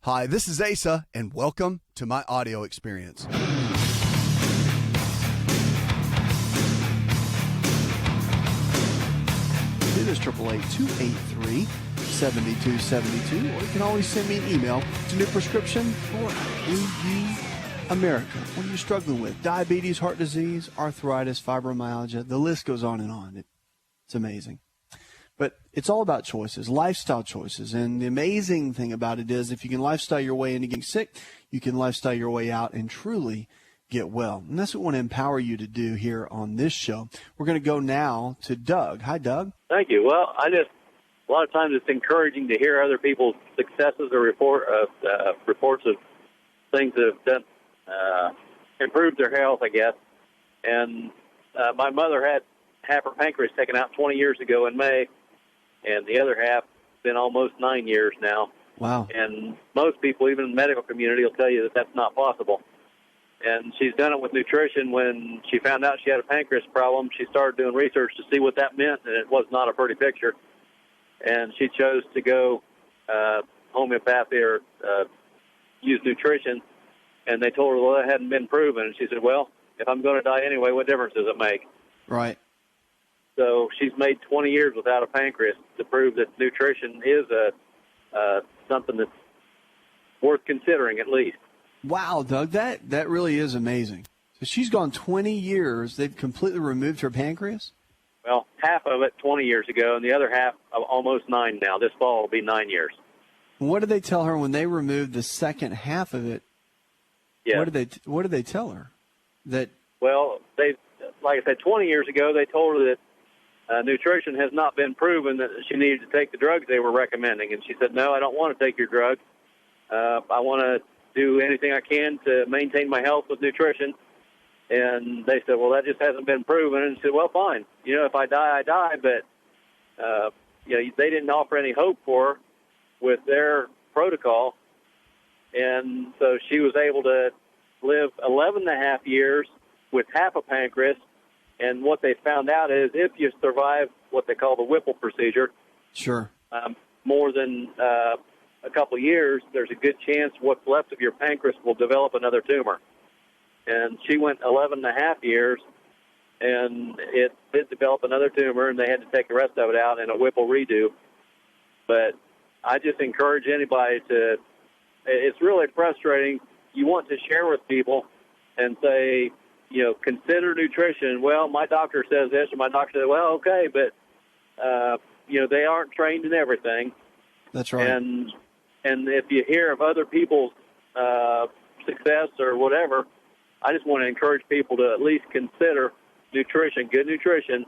Hi, this is Asa, and welcome to my audio experience. It is 888-283-7272, or you can always send me an email to New Prescription for America. What are you struggling with? Diabetes, heart disease, arthritis, fibromyalgia, the list goes on and on. It's amazing. But it's all about choices, lifestyle choices. And the amazing thing about it is if you can lifestyle your way into getting sick, you can lifestyle your way out and truly get well. And that's what we want to empower you to do here on this show. We're going to go now to Doug. Hi, Doug. Thank you. Well, a lot of times it's encouraging to hear other people's successes or reports of things that have done, improved their health, I guess. And my mother had half her pancreas taken out 20 years ago in May, and the other half been almost 9 years now. Wow. And most people, even in the medical community, will tell you that that's not possible. And she's done it with nutrition. When she found out she had a pancreas problem, she started doing research to see what that meant, and it was not a pretty picture. And she chose to go homeopathy or use nutrition, and they told her, well, that hadn't been proven. And she said, well, if I'm going to die anyway, what difference does it make? Right. So she's made 20 years without a pancreas to prove that nutrition is something that's worth considering at least. Wow, Doug, that really is amazing. So she's gone 20 years. They've completely removed her pancreas? Well, half of it 20 years ago, and the other half almost 9 now. This fall will be 9 years. What did they tell her when they removed the second half of it? Yeah. What did they tell her? Well, like I said, 20 years ago, they told her that nutrition has not been proven, that she needed to take the drugs they were recommending. And she said, no, I don't want to take your drug. I want to do anything I can to maintain my health with nutrition. And they said, well, that just hasn't been proven. And she said, well, fine. If I die, I die. But, they didn't offer any hope for her with their protocol. And so she was able to live 11 and a half years with half a pancreas. And what they found out is if you survive what they call the Whipple procedure, sure, more than a couple of years, there's a good chance what's left of your pancreas will develop another tumor. And she went 11 and a half years, and it did develop another tumor, and they had to take the rest of it out in a Whipple redo. But I just encourage anybody to, it's really frustrating. You want to share with people and say, consider nutrition. Well, my doctor says this, or my doctor says, well, okay, but, they aren't trained in everything. That's right. And if you hear of other people's success or whatever, I just want to encourage people to at least consider nutrition, good nutrition,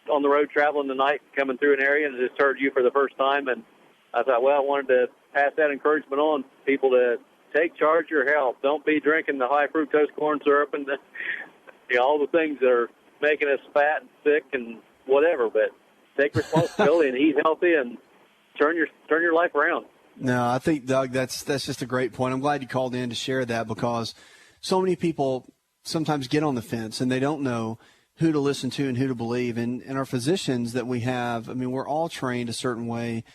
on the road traveling tonight, coming through an area, and just heard you for the first time. And I thought, well, I wanted to pass that encouragement on, people to take charge of your health. Don't be drinking the high fructose corn syrup and all the things that are making us fat and sick and whatever. But take responsibility and eat healthy and turn your life around. No, I think, Doug, that's just a great point. I'm glad you called in to share that, because so many people sometimes get on the fence and they don't know who to listen to and who to believe. And our physicians that we have, we're all trained a certain way.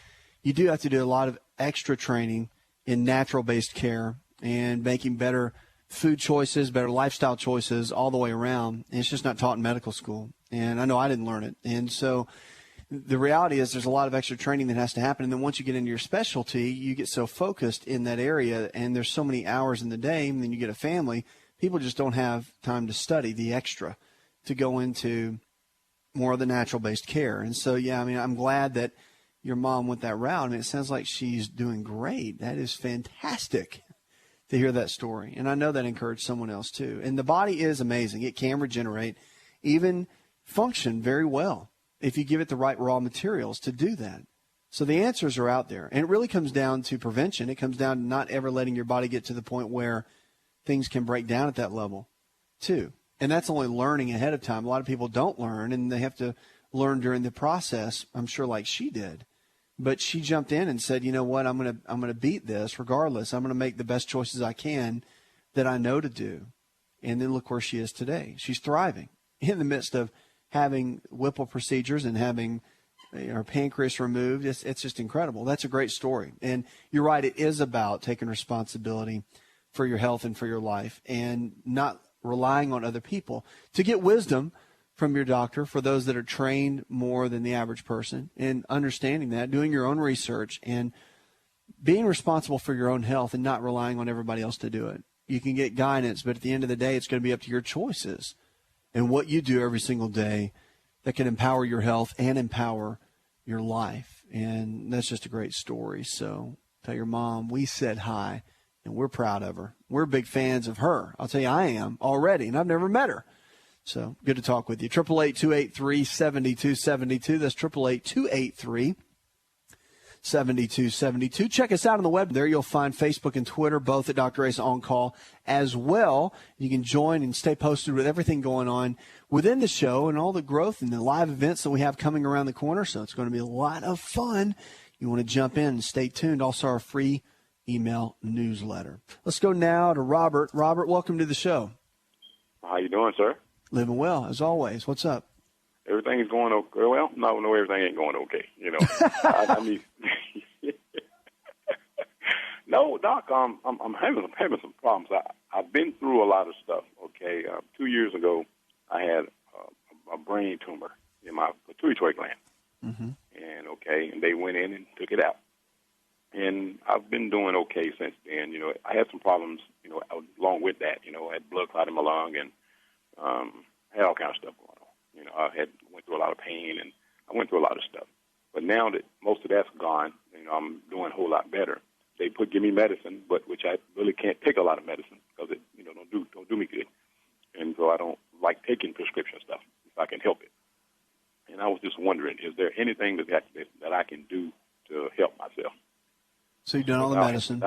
You do have to do a lot of extra training in natural-based care and making better food choices, better lifestyle choices all the way around. And it's just not taught in medical school. And I know I didn't learn it. And so the reality is there's a lot of extra training that has to happen. And then once you get into your specialty, you get so focused in that area, and there's so many hours in the day, and then you get a family. People just don't have time to study the extra to go into more of the natural-based care. And so, I'm glad that your mom went that route. It sounds like she's doing great. That is fantastic to hear that story. And I know that encouraged someone else too. And the body is amazing. It can regenerate, even function very well if you give it the right raw materials to do that. So the answers are out there. And it really comes down to prevention. It comes down to not ever letting your body get to the point where things can break down at that level too. And that's only learning ahead of time. A lot of people don't learn, and they have to learn during the process, I'm sure, like she did. But she jumped in and said, you know what, I'm gonna beat this regardless. I'm going to make the best choices I can that I know to do. And then look where she is today. She's thriving in the midst of having Whipple procedures and having our pancreas removed. It's just incredible. That's a great story. And you're right. It is about taking responsibility for your health and for your life and not relying on other people to get wisdom from your doctor, for those that are trained more than the average person, and understanding that, doing your own research and being responsible for your own health and not relying on everybody else to do it. You can get guidance, but at the end of the day, it's going to be up to your choices and what you do every single day that can empower your health and empower your life. And that's just a great story. So tell your mom we said hi, and we're proud of her. We're big fans of her. I'll tell you, I am already, and I've never met her. So good to talk with you. 888-283-7272. That's 888-283-7272. Check us out on the web. There you'll find Facebook and Twitter, both at Dr. Asa On Call as well. You can join and stay posted with everything going on within the show and all the growth and the live events that we have coming around the corner. So it's going to be a lot of fun. You want to jump in and stay tuned. Also, our free email newsletter. Let's go now to Robert. Robert, welcome to the show. How you doing, sir? Living well, as always. What's up? Everything is going okay. Well, no, everything ain't going okay. You know, I mean, no, Doc. I'm having some problems. I've been through a lot of stuff. Okay, 2 years ago, I had a brain tumor in my pituitary gland, and they went in and took it out. And I've been doing okay since then. You know, I had some problems. You know, along with that, you know, I had blood clot in my lung and had all kinds of stuff going on. You know, went through a lot of pain, and I went through a lot of stuff. But now that most of that's gone, you know, I'm doing a whole lot better. They give me medicine, but which I really can't take a lot of medicine because it, you know, don't do me good. And so I don't like taking prescription stuff if I can help it. And I was just wondering, is there anything that I can do to help myself? So you've done all the medicine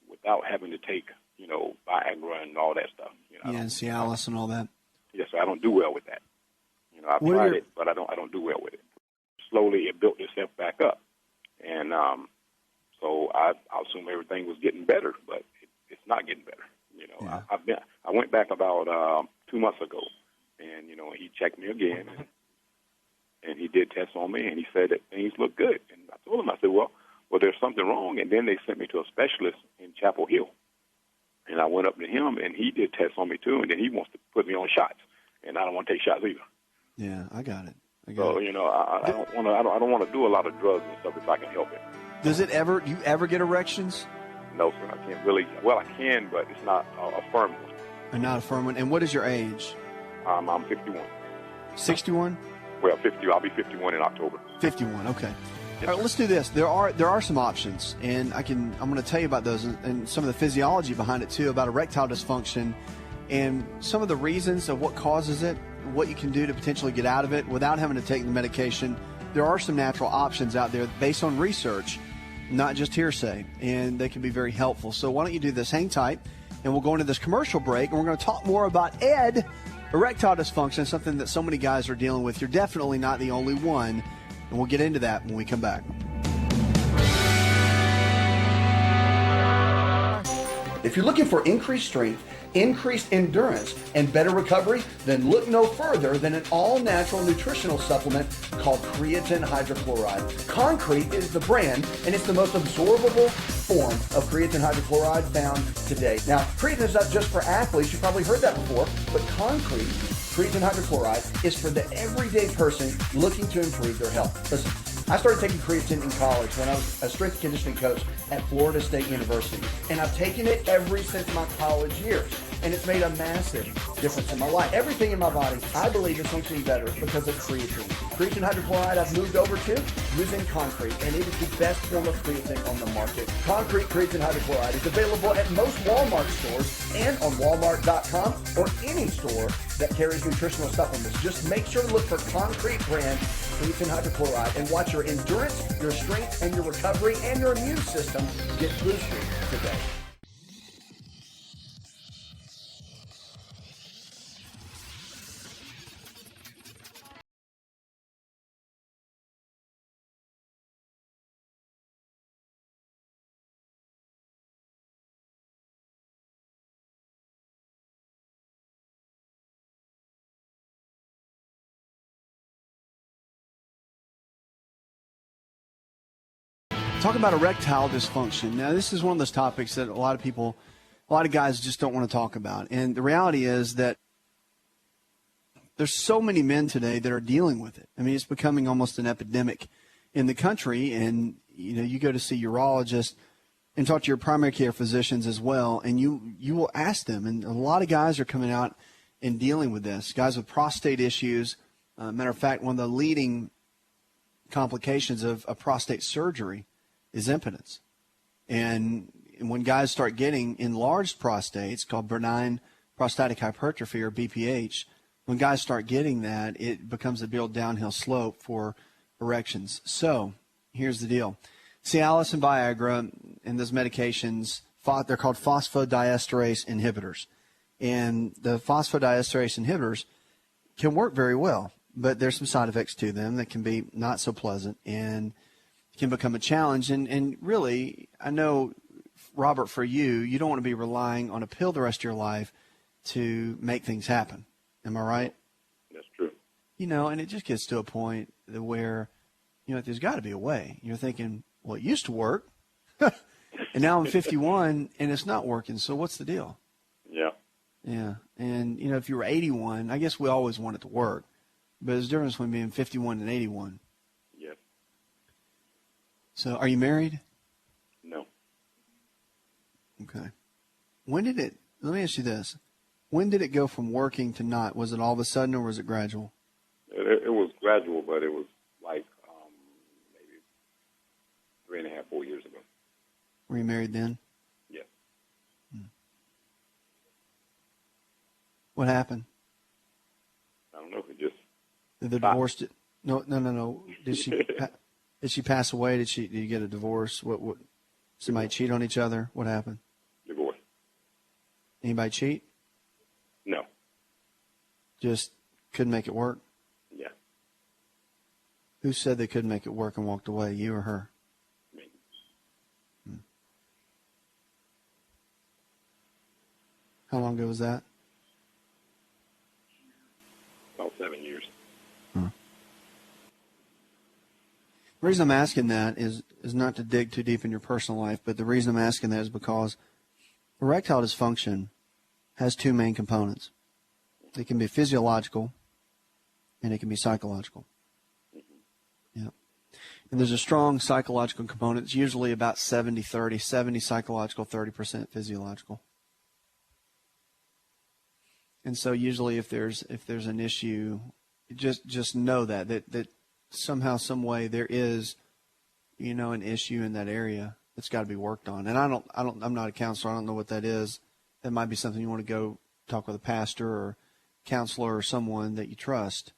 without having to take, you know, Viagra and all that stuff. You know, and Cialis and all that. Yes, so I don't do well with that. You know, I've tried it, but I don't do well with it. Slowly, it built itself back up, and so I assume everything was getting better, but it's not getting better. You know, Yeah. I went back about 2 months ago, and you know, he checked me again, and he did tests on me, and he said that things look good. And I told him, I said, well, there's something wrong, and then they sent me to a specialist in Chapel Hill. And I went up to him, and he did tests on me too, and then he wants to put me on shots, and I don't want to take shots either. Yeah, I got it. So you know, I don't want to do a lot of drugs and stuff if I can help it. Do you ever get erections? No, sir, I can't really. Well, I can, but it's not a firm one. And not a firm one. And what is your age? I'm 51. 61? Well, 50. I'll be 51 in October. 51. Okay. All right, let's do this. There are some options, and I'm going to tell you about those and some of the physiology behind it too, about erectile dysfunction and some of the reasons of what causes it, what you can do to potentially get out of it without having to take the medication. There are some natural options out there based on research, not just hearsay, and they can be very helpful. So why don't you do this? Hang tight, and we'll go into this commercial break, and we're going to talk more about erectile dysfunction, something that so many guys are dealing with. You're definitely not the only one. And we'll get into that when we come back. If you're looking for increased strength, increased endurance, and better recovery, then look no further than an all-natural nutritional supplement called creatine hydrochloride. Concrete is the brand, and it's the most absorbable form of creatine hydrochloride found today. Now, creatine is not just for athletes. You've probably heard that before, but creatine hydrochloride is for the everyday person looking to improve their health. Listen, I started taking creatine in college when I was a strength and conditioning coach at Florida State University, and I've taken it ever since my college years, and it's made a massive difference in my life. Everything in my body, I believe, is functioning better because of creatine. Creatine hydrochloride I've moved over to using Concrete, and it is the best form of creatine on the market. Concrete creatine hydrochloride is available at most Walmart stores and on Walmart.com or any store that carries nutritional supplements. Just make sure to look for Concrete brand creatine hydrochloride and watch your endurance, your strength, and your recovery and your immune system get boosted today. Talk about erectile dysfunction. Now, this is one of those topics that a lot of guys just don't want to talk about. And the reality is that there's so many men today that are dealing with it. I mean, it's becoming almost an epidemic in the country. And, you go to see urologists and talk to your primary care physicians as well, and you will ask them. And a lot of guys are coming out and dealing with this, guys with prostate issues. Matter of fact, one of the leading complications of prostate surgery is impotence. And when guys start getting enlarged prostates, called benign prostatic hypertrophy, or BPH, when guys start getting that, it becomes a real downhill slope for erections. So here's the deal. Cialis and Viagra and those medications, they're called phosphodiesterase inhibitors. And the phosphodiesterase inhibitors can work very well, but there's some side effects to them that can be not so pleasant and can become a challenge. And really, I know, Robert, for you don't want to be relying on a pill the rest of your life to make things happen. Am I right? That's true. And it just gets to a point where, there's got to be a way. You're thinking, well, it used to work, and now I'm 51, and it's not working, so what's the deal? Yeah. Yeah, and, if you were 81, I guess we always want it to work, but there's a difference between being 51 and 81. Yes. So are you married? No. Okay. Let me ask you this. When did it go from working to not? Was it all of a sudden, or was it gradual? It was gradual, but it was like maybe 3.5, 4 years ago. Were you married then? Yes. What happened? I don't know. It just Did the divorce? No. Did she pass away? Did you get a divorce? What? Somebody cheat on each other? What happened? divorce. Anybody cheat? No. Just couldn't make it work? Yeah. Who said they couldn't make it work and walked away, you or her? Me. How long ago was that? About 7 years. The reason I'm asking that is not to dig too deep in your personal life, but the reason I'm asking that is because erectile dysfunction has two main components. It can be physiological and it can be psychological. Yeah. And there's a strong psychological component. It's usually about 70-30, 70 psychological, 30% physiological. And so usually if there's an issue, just know that somehow, some way there is, an issue in that area that's got to be worked on. And I'm not a counselor. I don't know what that is. That might be something you want to go talk with a pastor or counselor or someone that you trust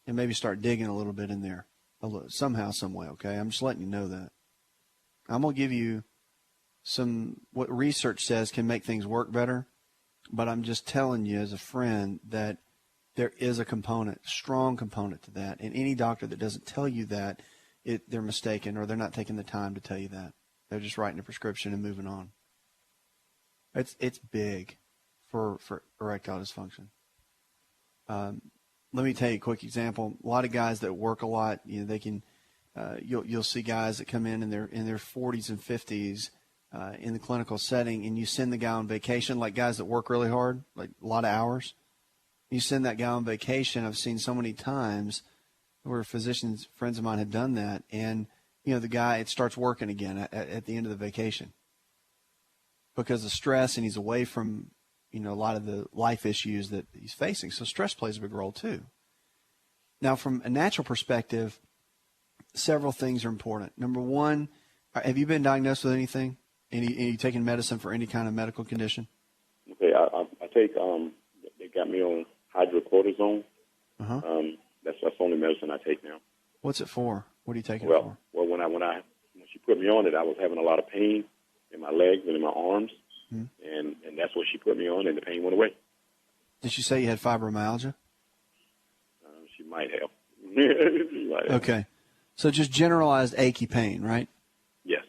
and maybe start digging a little bit in there somehow, some way. Okay. I'm just letting you know that. I'm going to give you what research says can make things work better. But I'm just telling you as a friend that there is a strong component to that. And any doctor that doesn't tell you that, they're mistaken, or they're not taking the time to tell you that. They're just writing a prescription and moving on. It's big for erectile dysfunction. Let me tell you a quick example. A lot of guys that work a lot, they can. You'll see guys that come in their 40s and 50s. In the clinical setting, and you send the guy on vacation, like guys that work really hard, like a lot of hours. You send that guy on vacation. I've seen so many times where physicians, friends of mine, have done that, and the guy, it starts working again at the end of the vacation because of stress, and he's away from a lot of the life issues that he's facing. So stress plays a big role too. Now, from a natural perspective, several things are important. Number one, have you been diagnosed with anything? Any taking medicine for any kind of medical condition? Okay, I take, they got me on hydrocortisone. Uh-huh. That's the only medicine I take now. What's it for? What are you taking it for? Well, when she put me on it, I was having a lot of pain in my legs and in my arms, and that's what she put me on, and the pain went away. Did she say you had fibromyalgia? She might have. She might have. Okay. So just generalized achy pain, right? Yes.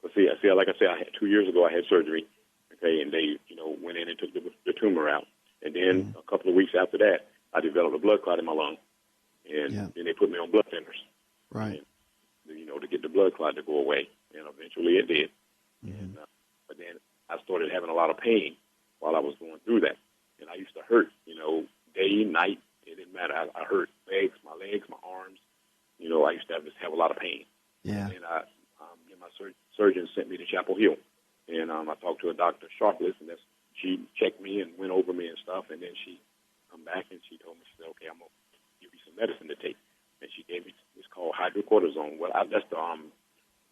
But see, like I said, 2 years ago I had surgery, okay, and they, went in and took the tumor out. And then a couple of weeks after that, I developed a blood clot in my lung, and then they put me on blood thinners. Right. to get the blood clot to go away, and eventually it did. And, but then I started having a lot of pain while I was going through that, and I used to hurt, day, night. It didn't matter. I hurt my legs, my arms. I used to have a lot of pain. Yeah. And my surgeon sent me to Chapel Hill, and I talked to a Dr. Sharpless, and she checked me and went over me and stuff, and then she come back and she told me, she said, okay, I'm going to give you some medicine to take. And she gave me, it's called hydrocortisone. Well, that's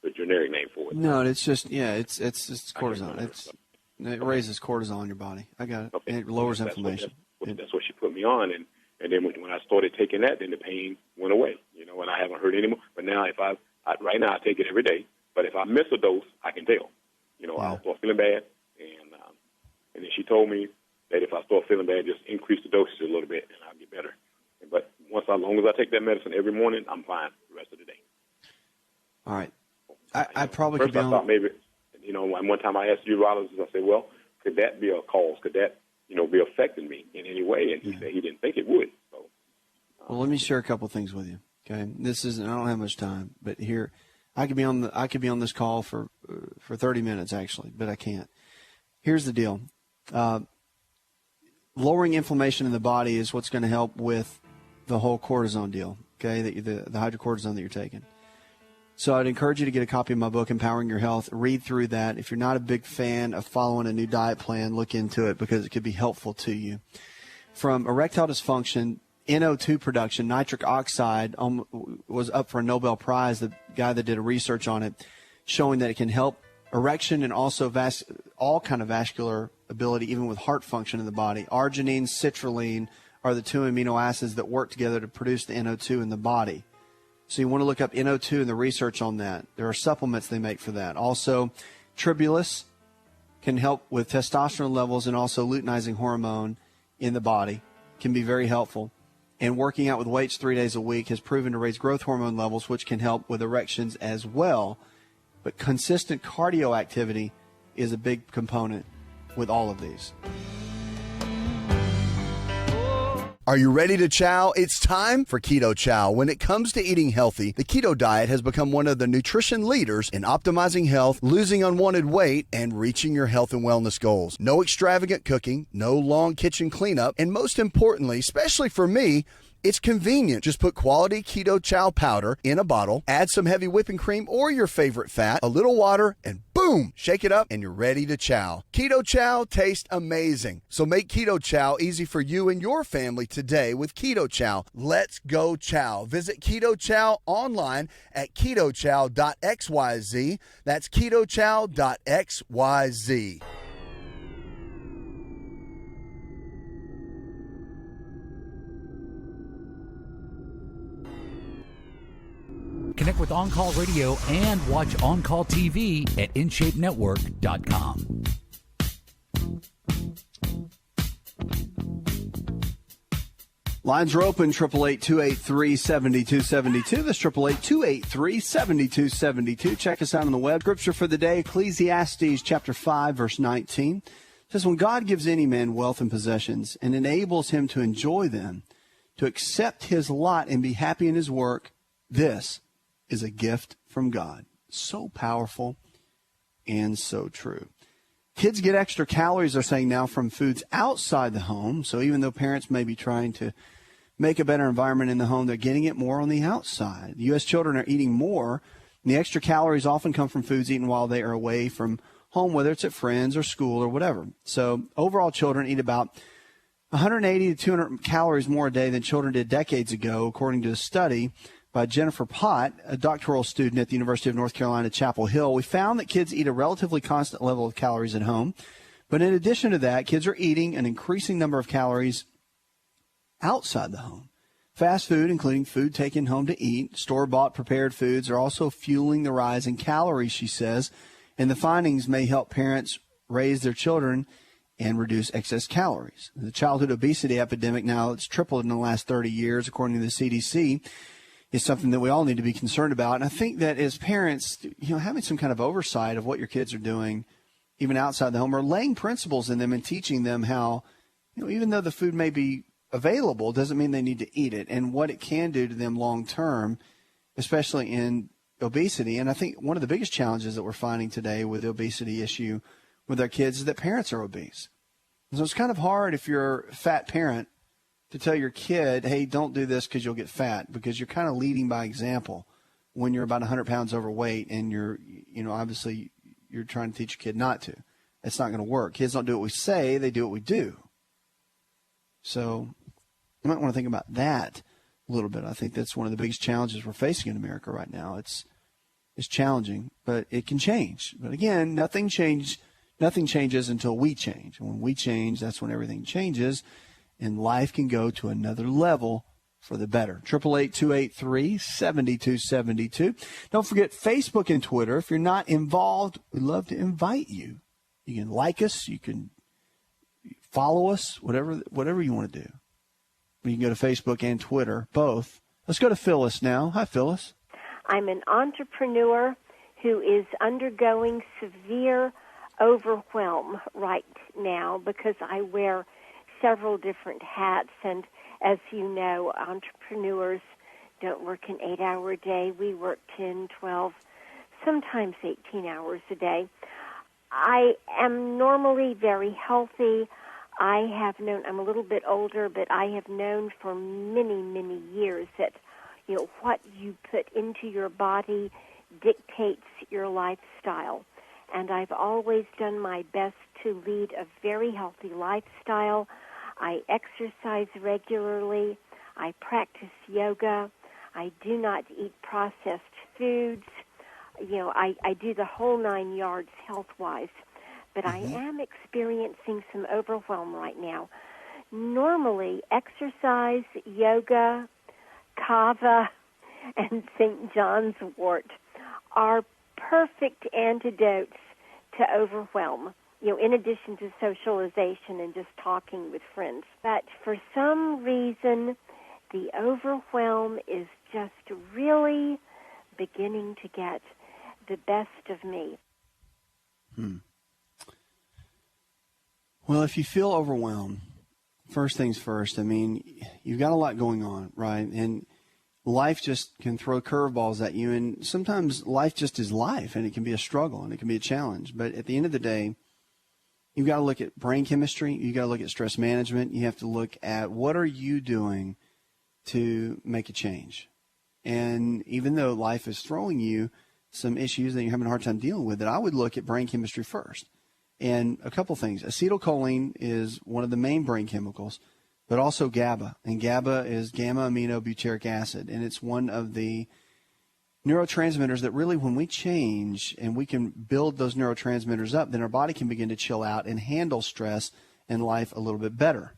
the generic name for it. No, it's just, it's cortisone. It raises cortisol in your body. I got it. Okay. And it lowers inflammation. That's what she put me on, and then when I started taking that, then the pain went away, and I haven't hurt anymore. But now right now I take it every day, but if I miss a dose, I can tell. I'll start feeling bad, and then she told me that if I start feeling bad, just increase the dosage a little bit, and I'll get better. But as long as I take that medicine every morning, I'm fine the rest of the day. All right. I probably first could be I thought maybe, one time I asked the urologist, I said, well, could that be a cause? Could that, be affecting me in any way? And he said he didn't think it would. So, well, let me share a couple things with you. Okay, I don't have much time, but here, I could be on this call for 30 minutes actually, but I can't. Here's the deal. Lowering inflammation in the body is what's going to help with the whole cortisone deal, okay, the hydrocortisone that you're taking. So I'd encourage you to get a copy of my book, Empowering Your Health. Read through that. If you're not a big fan of following a new diet plan, look into it because it could be helpful to you. From erectile dysfunction, NO2 production, nitric oxide was up for a Nobel Prize, the guy that did a research on it, showing that it can help erection and also all kind of vascular ability, even with heart function in the body. Arginine, citrulline are the two amino acids that work together to produce the NO2 in the body. So you want to look up NO2 and the research on that. There are supplements they make for that. Also, tribulus can help with testosterone levels, and also luteinizing hormone in the body can be very helpful. And working out with weights 3 days a week has proven to raise growth hormone levels, which can help with erections as well. But consistent cardio activity is a big component with all of these. Are you ready to chow? It's time for Keto Chow. When it comes to eating healthy, the keto diet has become one of the nutrition leaders in optimizing health, losing unwanted weight, and reaching your health and wellness goals. No extravagant cooking, no long kitchen cleanup, and most importantly, especially for me, it's convenient. Just put quality Keto Chow powder in a bottle, add some heavy whipping cream or your favorite fat, a little water, and boom, shake it up and you're ready to chow. Keto Chow tastes amazing. So make Keto Chow easy for you and your family today with Keto Chow. Let's go chow. Visit Keto Chow online at ketochow.xyz. That's ketochow.xyz. Connect with On Call Radio and watch On Call TV at InShapeNetwork.com. Lines are open, 888-283-7272. That's 888-283-7272. Check us out on the web. Scripture for the day, Ecclesiastes chapter 5, verse 19. It says, when God gives any man wealth and possessions and enables him to enjoy them, to accept his lot and be happy in his work, this is a gift from God. So powerful and so true. Kids get extra calories, they're saying now, from foods outside the home. So even though parents may be trying to make a better environment in the home, they're getting it more on the outside. U.S. children are eating more, and the extra calories often come from foods eaten while they are away from home, whether it's at friends or school or whatever. So overall, children eat about 180 to 200 calories more a day than children did decades ago, according to a study by Jennifer Pott, a doctoral student at the University of North Carolina, Chapel Hill. We found that kids eat a relatively constant level of calories at home. But in addition to that, kids are eating an increasing number of calories outside the home. Fast food, including food taken home to eat, store-bought prepared foods, are also fueling the rise in calories, she says. And the findings may help parents raise their children and reduce excess calories. The childhood obesity epidemic, now it's tripled in the last 30 years, according to the CDC, is something that we all need to be concerned about. And I think that as parents, having some kind of oversight of what your kids are doing, even outside the home, or laying principles in them and teaching them how, even though the food may be available, doesn't mean they need to eat it, and what it can do to them long term, especially in obesity. And I think one of the biggest challenges that we're finding today with the obesity issue with our kids is that parents are obese. And so it's kind of hard if you're a fat parent to tell your kid, hey, don't do this because you'll get fat, because you're kind of leading by example when you're about 100 pounds overweight and obviously you're trying to teach your kid not to. It's not going to work. Kids don't do what we say, they do what we do. So you might want to think about that a little bit. I think that's one of the biggest challenges we're facing in America right now. It's challenging, but it can change. But again, nothing changes until we change. And when we change, that's when everything changes, and life can go to another level for the better. 888-283-7272. Don't forget Facebook and Twitter. If you're not involved, we'd love to invite you. You can like us. You can follow us, whatever you want to do. You can go to Facebook and Twitter, both. Let's go to Phyllis now. Hi, Phyllis. I'm an entrepreneur who is undergoing severe overwhelm right now because I wear several different hats. And as you know, entrepreneurs don't work an 8-hour day. We work 10, 12, sometimes 18 hours a day. I am normally very healthy. I'm a little bit older, but I have known for many, many years that, what you put into your body dictates your lifestyle. And I've always done my best to lead a very healthy lifestyle. I exercise regularly. I practice yoga. I do not eat processed foods. I do the whole 9 yards health-wise. But I am experiencing some overwhelm right now. Normally, exercise, yoga, kava, and St. John's wort are perfect antidotes to overwhelm, in addition to socialization and just talking with friends. But for some reason, the overwhelm is just really beginning to get the best of me. Well, if you feel overwhelmed, first things first, you've got a lot going on, right? And life just can throw curveballs at you, and sometimes life just is life, and it can be a struggle, and it can be a challenge. But at the end of the day, you've got to look at brain chemistry. You've got to look at stress management. You have to look at what are you doing to make a change. And even though life is throwing you some issues that you're having a hard time dealing with, I would look at brain chemistry first. And a couple things. Acetylcholine is one of the main brain chemicals, but also GABA. And GABA is gamma-aminobutyric acid. And it's one of the neurotransmitters that really, when we change and we can build those neurotransmitters up, then our body can begin to chill out and handle stress and life a little bit better.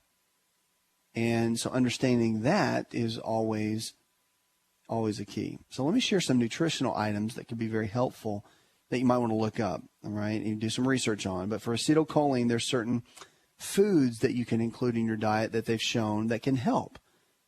And so understanding that is always a key. So let me share some nutritional items that could be very helpful that you might want to look up, all right, and do some research on. But for acetylcholine, there's certain foods that you can include in your diet that they've shown that can help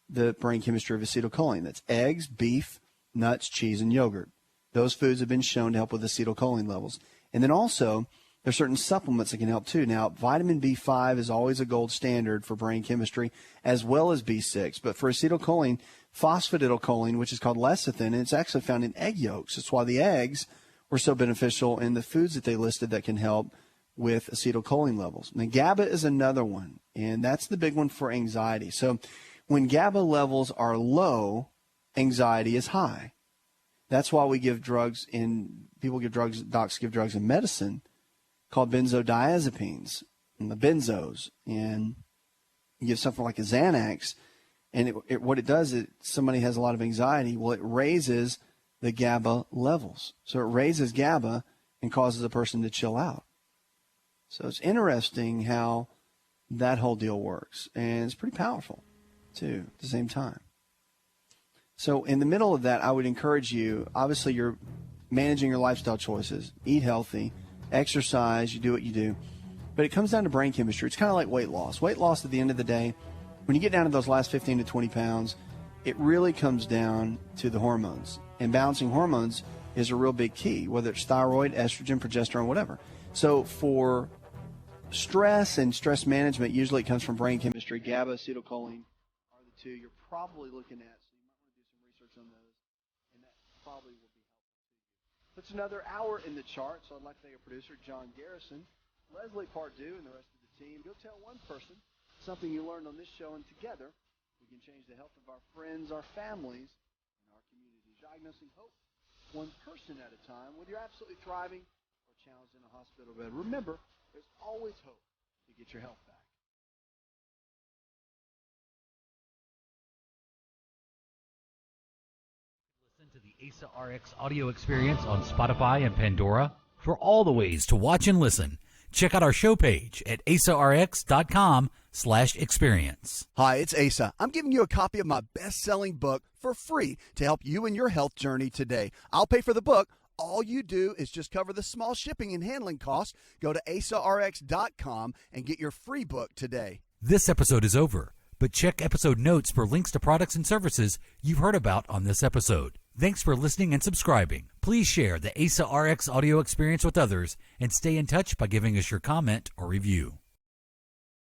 the brain chemistry of acetylcholine. That's eggs, beef, nuts, cheese, and yogurt. Those foods have been shown to help with acetylcholine levels. And then also, there's certain supplements that can help too. Now, vitamin B5 is always a gold standard for brain chemistry, as well as B6. But for acetylcholine, phosphatidylcholine, which is called lecithin, and it's actually found in egg yolks. That's why the eggs were so beneficial in the foods that they listed that can help with acetylcholine levels. Now, GABA is another one, and that's the big one for anxiety. So when GABA levels are low, anxiety is high. That's why we give drugs docs give drugs in medicine called benzodiazepines, and the benzos. And you give something like a Xanax, and what it does is somebody has a lot of anxiety. Well, it raises the GABA levels. So it raises GABA and causes a person to chill out. So it's interesting how that whole deal works. And it's pretty powerful, too, at the same time. So in the middle of that, I would encourage you, obviously you're managing your lifestyle choices, eat healthy, exercise, you do what you do. But it comes down to brain chemistry. It's kind of like weight loss. Weight loss at the end of the day, when you get down to those last 15 to 20 pounds, it really comes down to the hormones. And balancing hormones is a real big key, whether it's thyroid, estrogen, progesterone, whatever. So for stress and stress management, usually it comes from brain chemistry. GABA, acetylcholine are the two you're probably looking at. So you might want to do some research on those, and that probably will be helpful. Puts another hour in the chart, so I'd like to thank our producer, John Garrison, Leslie Pardue, and the rest of the team. Go tell one person something you learned on this show, and together we can change the health of our friends, our families, and our communities. Diagnosing hope one person at a time, whether you're absolutely thriving or challenged in a hospital bed. Remember, there's always hope to get your health back. Listen to the ASA RX audio experience on Spotify and Pandora. For all the ways to watch and listen, check out our show page at asarx.com/experience. Hi, it's Asa. I'm giving you a copy of my best-selling book for free to help you in your health journey today. I'll pay for the book. All you do is just cover the small shipping and handling costs. Go to asarx.com and get your free book today. This episode is over, but check episode notes for links to products and services you've heard about on this episode. Thanks for listening and subscribing. Please share the ASA RX audio experience with others and stay in touch by giving us your comment or review.